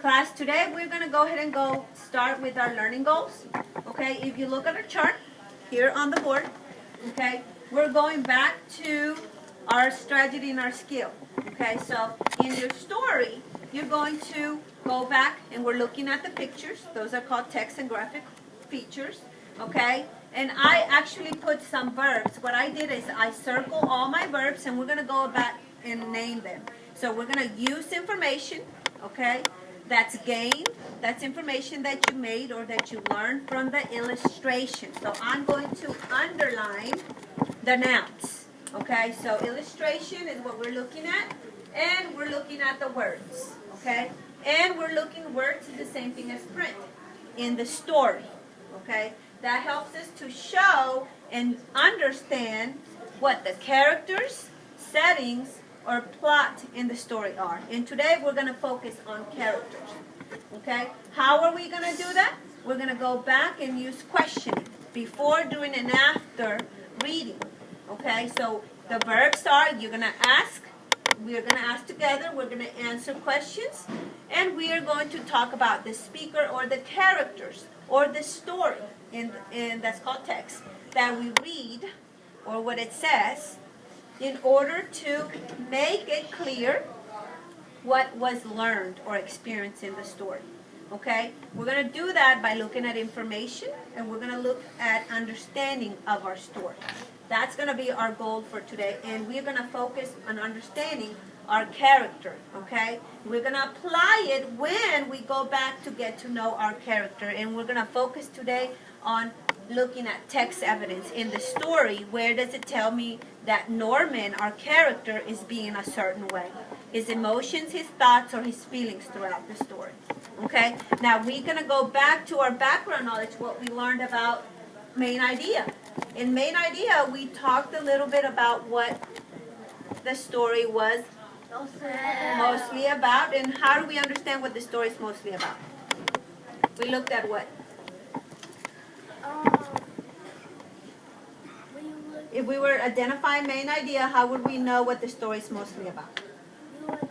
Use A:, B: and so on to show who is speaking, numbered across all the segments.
A: Class, today we're going to go ahead and start with our learning goals. Okay, if you look at our chart here on the board, okay, we're going back to our strategy and our skill. Okay, so in your story, you're going to go back and we're looking at the pictures. Those are called text and graphic features. Okay, and I actually put some verbs. What I did is I circle all my verbs and we're going to go back and name them. So we're going to use information, okay, that's gained, that's information that you made or that you learned from the illustration. So I'm going to underline the nouns, okay? So illustration is what we're looking at, and we're looking at the words, okay? And we're looking, words is the same thing as print in the story, okay? That helps us to show and understand what the characters, settings, or plot in the story are. And today we're going to focus on characters. Okay? How are we going to do that? We're going to go back and use questioning before, during, and after reading. Okay? So the verbs are, you're going to ask, we're going to ask together, we're going to answer questions, and we are going to talk about the speaker or the characters or the story, in that's called text, that we read, or what it says, in order to make it clear what was learned or experienced in the story. Okay? We're going to do that by looking at information, and we're going to look at understanding of our story. That's going to be our goal for today, and we're going to focus on understanding our character. Okay? We're going to apply it when we go back to get to know our character, and we're going to focus today on looking at text evidence in the story. Where does it tell me that Norman, our character, is being a certain way? His emotions, his thoughts, or his feelings throughout the story. Okay? Now we're going to go back to our background knowledge, what we learned about main idea. In main idea, we talked a little bit about what the story was mostly about, and how do we understand what the story is mostly about? We looked at what? If we were identifying main idea, how would we know what the story is mostly about?
B: You would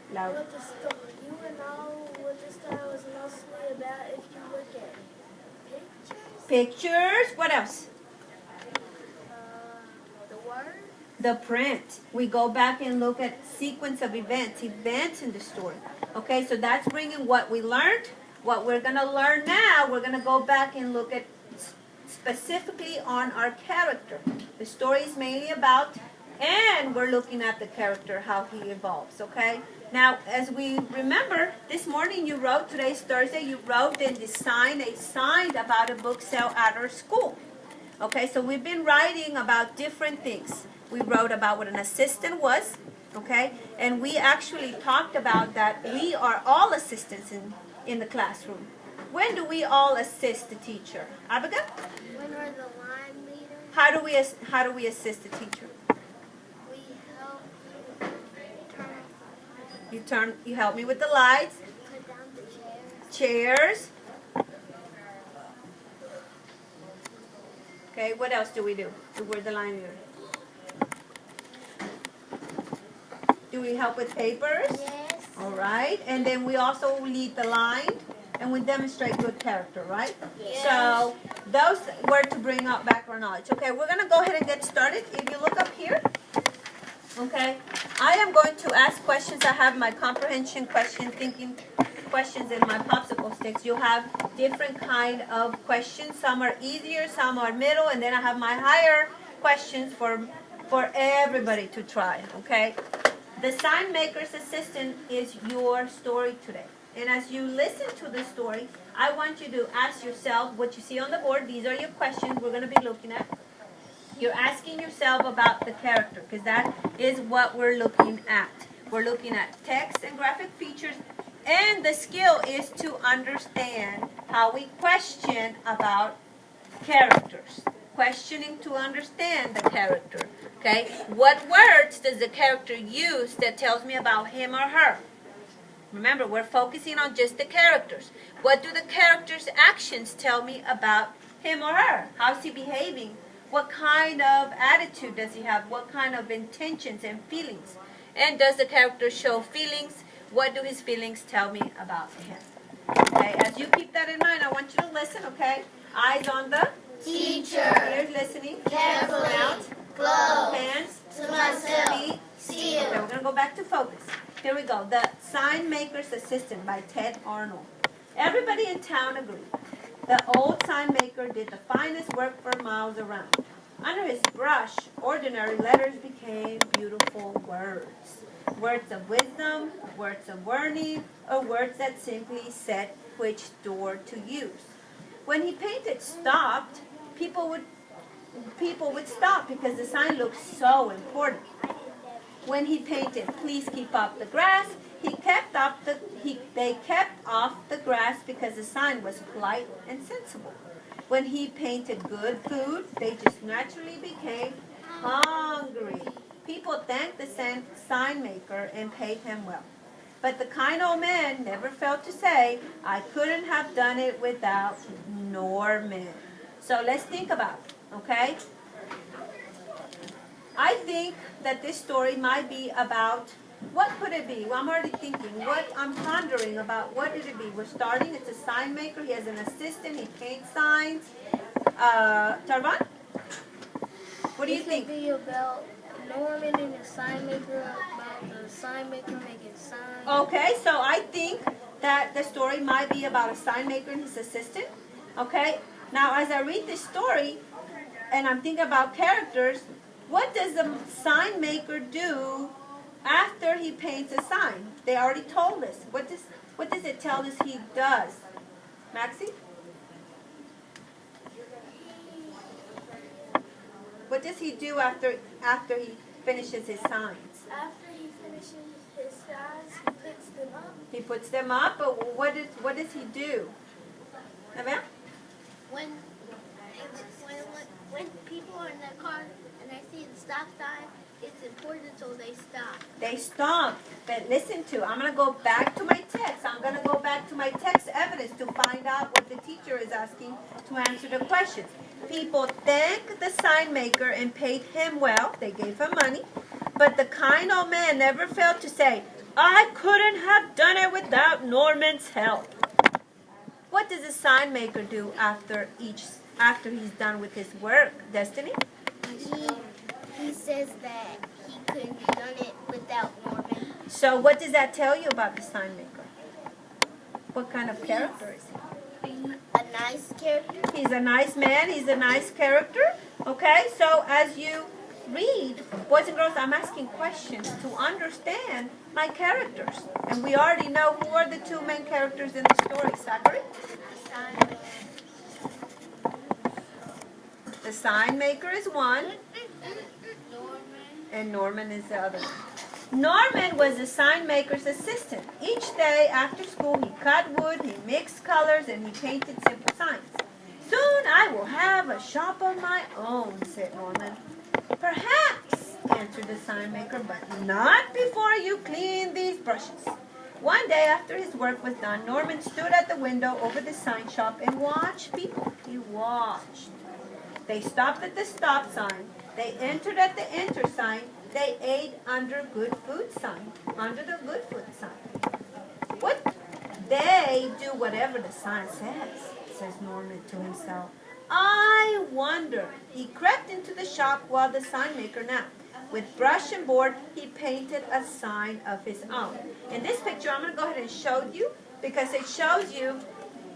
B: know what the story was mostly about if you look at pictures.
A: Pictures. What else?
B: The word.
A: The print. We go back and look at sequence of events in the story. Okay, so that's bringing what we learned. What we're going to learn now, we're going to go back and look at specifically on our character. The story is mainly about, and we're looking at the character, how he evolves, okay? Now, as we remember, this morning you wrote, today's Thursday, you wrote and designed a sign about a book sale at our school. Okay, so we've been writing about different things. We wrote about what an assistant was, okay? And we actually talked about that we are all assistants in the classroom. When do we all assist the teacher? Abigail?
B: When we're the line leader.
A: How do we assist the teacher?
B: We help you turn off.
A: You help me with the lights.
B: Put down the
A: Chairs. Okay, what else do we do? We're the line leader. Do we help with papers?
B: Yes.
A: All right, and then we also lead the line. And we demonstrate good character, right?
B: Yes.
A: So those were to bring up background knowledge. Okay, we're going to go ahead and get started. If you look up here, okay, I am going to ask questions. I have my comprehension question, thinking questions, and my popsicle sticks. You'll have different kind of questions. Some are easier, some are middle, and then I have my higher questions for everybody to try, okay? The Signmaker's assistant is your story today. And as you listen to the story, I want you to ask yourself what you see on the board. These are your questions we're going to be looking at. You're asking yourself about the character, because that is what we're looking at. We're looking at text and graphic features, and the skill is to understand how we question about characters. Questioning to understand the character. Okay? What words does the character use that tells me about him or her? Remember, we're focusing on just the characters. What do the characters' actions tell me about him or her? How's he behaving? What kind of attitude does he have? What kind of intentions and feelings? And does the character show feelings What do his feelings tell me about him? Okay, as you keep that in mind, I want you to listen, okay? Eyes on the
B: Teacher.
A: ears listening.
B: Carefully.
A: Mouth.
B: Close.
A: Hands.
B: To myself.
A: Feet.
B: Seal.
A: Okay, we're going to go back to focus. Here we go. The Signmaker's Assistant by Ted Arnold. Everybody in town agreed. The old Signmaker did the finest work for miles around. Under his brush, ordinary letters became beautiful words. Words of wisdom, words of warning, or words that simply said which door to use. When he painted stopped, people would stop because the sign looked so important. When he painted please keep up the grass, they kept off the grass because the sign was polite and sensible. When he painted good food, they just naturally became hungry. People thanked the sign maker and paid him well. But the kind old man never failed to say, I couldn't have done it without Norman. So let's think about it, okay? I think that this story might be about, what could it be? Well, I'm already thinking, I'm pondering about what did it be? We're starting, it's a sign maker, he has an assistant, he paints signs. Tarvan? What do you think?
B: It could be about Norman and the sign maker, about the sign maker making signs.
A: Okay, so I think that the story might be about a sign maker and his assistant. Okay, now as I read this story, and I'm thinking about characters, what does the sign maker do after he paints a sign? They already told us. What does it tell us he does? Maxie? What does he do after he finishes his signs?
B: After he finishes his signs, he puts them up.
A: He puts them up, but what does he do? Navia?
C: When people are in their car and they see the stop sign, it's important so they stop.
A: They stop. But listen I'm going to go back to my text. I'm going to go back to my text evidence to find out what the teacher is asking to answer the questions. People thanked the sign maker and paid him well. They gave him money. But the kind old man never failed to say, I couldn't have done it without Norman's help. What does the sign maker do after he's done with his work? Destiny?
C: He says that he couldn't have done it without Norman.
A: So what does that tell you about the sign maker? What kind of character is he?
C: A nice character.
A: He's a nice man. He's a nice character. Okay, so as you read, boys and girls, I'm asking questions to understand my characters. And we already know who are the two main characters in the story. Zachary? The sign maker is one. And Norman is the other one. Norman was the sign maker's assistant. Each day after school, he cut wood, he mixed colors, and he painted simple signs. Soon I will have a shop of my own, said Norman. Perhaps, answered the sign maker, but not before you clean these brushes. One day after his work was done, Norman stood at the window over the sign shop and watched people. He watched. They stopped at the stop sign. They entered at the enter sign. They ate under good food sign. Under the good food sign. What? They do whatever the sign says Norman to himself. I wonder. He crept into the shop while the sign maker napped. With brush and board, he painted a sign of his own. In this picture, I'm going to go ahead and show you because it shows you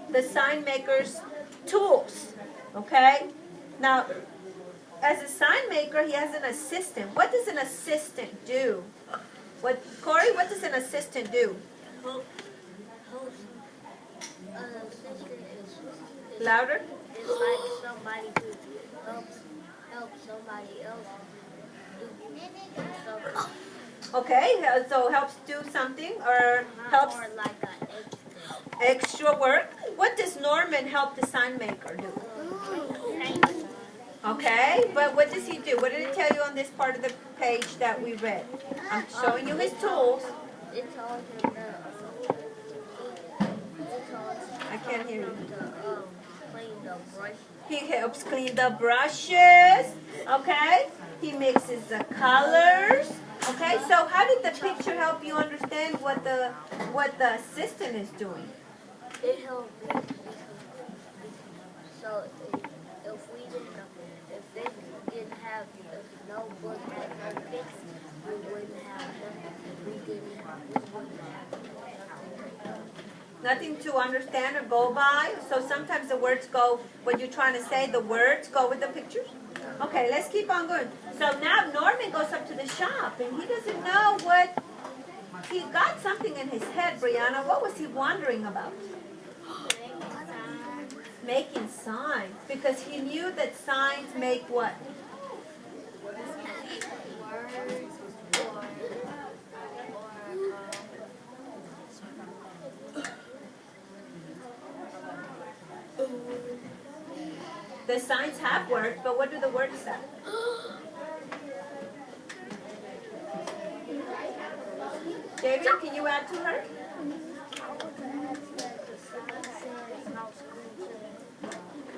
A: the sign maker's tools. Okay? Now, as a sign maker, he has an assistant. What does an assistant do? Corey, what does an assistant do? Louder?
C: It's like somebody who helps somebody else do something.
A: Okay, so helps do something or helps
C: Or like an
A: extra work. What does Norman help the sign maker do? Okay, but what does he do? What did it tell you on this part of the page that we read? I'm showing you his tools.
C: It tells him
A: I can't hear you.
C: to clean the brush.
A: He helps clean the brushes. Okay, he mixes the colors. Okay, so how did the picture help you understand what the assistant is doing?
B: It helped me. So if we didn't, if they didn't have, if no book had no books, we wouldn't have nothing. We wouldn't have
A: Nothing to understand or go by. So sometimes the words go, what you're trying to say, the words go with the pictures. Okay, let's keep on going. So now Norman goes up to the shop and he doesn't know what, he got something in his head, Brianna. What was he wondering about? Making signs. Because he knew that signs make what? The signs have words, but what do the words say? David, can you add to her?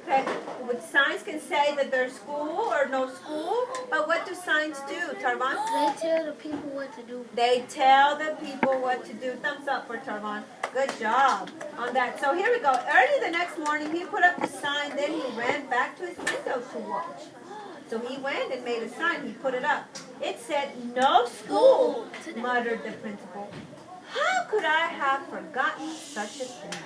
A: Okay, with signs can say that there's school or no school, but what do signs do, Tarvan?
B: They tell the people what to do.
A: They tell the people what to do. Thumbs up for Tarvan. Good job on that. So here we go. Early the next morning, he put up the sign, then he ran back to his window to watch. So he went and made a sign. He put it up. It said, "No school," muttered the principal. "How could I have forgotten such a thing?"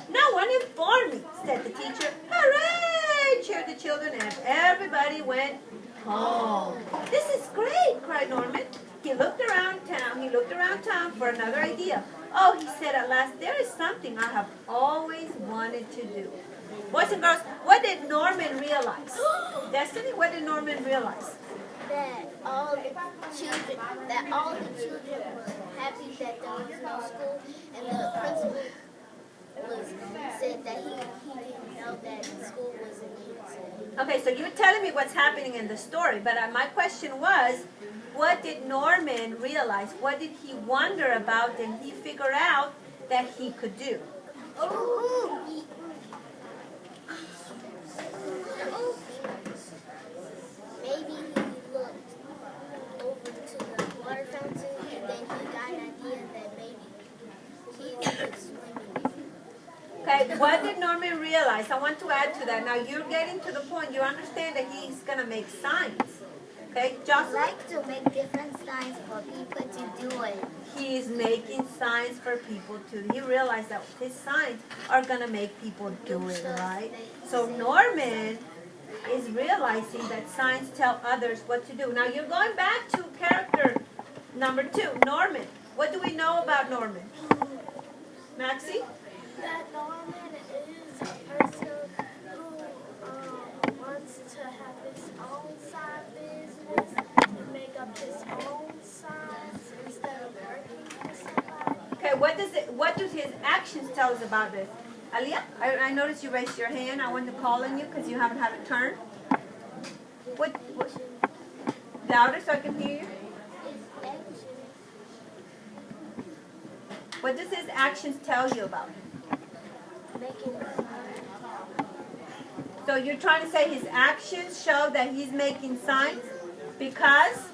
A: "No one informed me," said the teacher. "Hooray!" cheered the children, and everybody went home. "This is great," cried Norman. He looked around town for another idea. "Oh," he said at last, "there is something I have always wanted to do." Boys and girls, what did Norman realize? Destiny, what did Norman realize?
C: That all the children were happy that there was no school, and the principal said that he didn't know that school was in need.
A: Okay, so you're telling me what's happening in the story, but my question was, what did Norman realize? What did he wonder about and he figured out that he could do?
C: Maybe he looked over to the water fountain and then he got an idea that maybe he could swim.
A: Okay, what did Norman realize? I want to add to that. Now you're getting to the point. You understand that he's going to make signs. Okay,
C: I
A: Jocelyn?
C: like to make different signs for people to do it.
A: He's making signs for people to. He realized that his signs are going to make people do it, right? So Norman is realizing that signs tell others what to do. Now you're going back to character number 2, Norman. What do we know about Norman? Maxie?
B: That Norman is a person who wants to have his own side business and make up his own signs instead of working for somebody.
A: Okay, what does his actions tell us about this? Aliyah, I noticed you raised your hand. I wanted to call on you because you haven't had a turn. What? Louder so I can hear you. What does his actions tell you about? So you're trying to say his actions show that he's making signs because?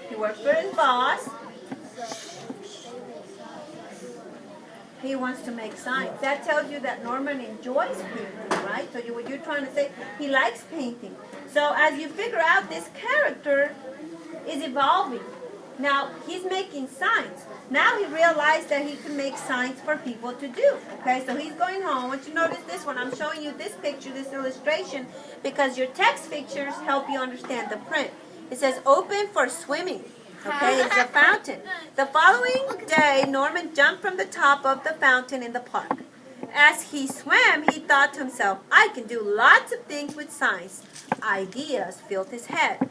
A: He works for his boss. He wants to make signs. That tells you that Norman enjoys painting, right? So what you're trying to say, he likes painting. So as you figure out, this character is evolving. Now, he's making signs. Now he realized that he can make signs for people to do. Okay, so he's going home. I want you to notice this one. I'm showing you this picture, this illustration, because your text pictures help you understand the print. It says, "Open for swimming." Okay, it's a fountain. The following day, Norman jumped from the top of the fountain in the park. As he swam, he thought to himself, "I can do lots of things with signs." Ideas filled his head.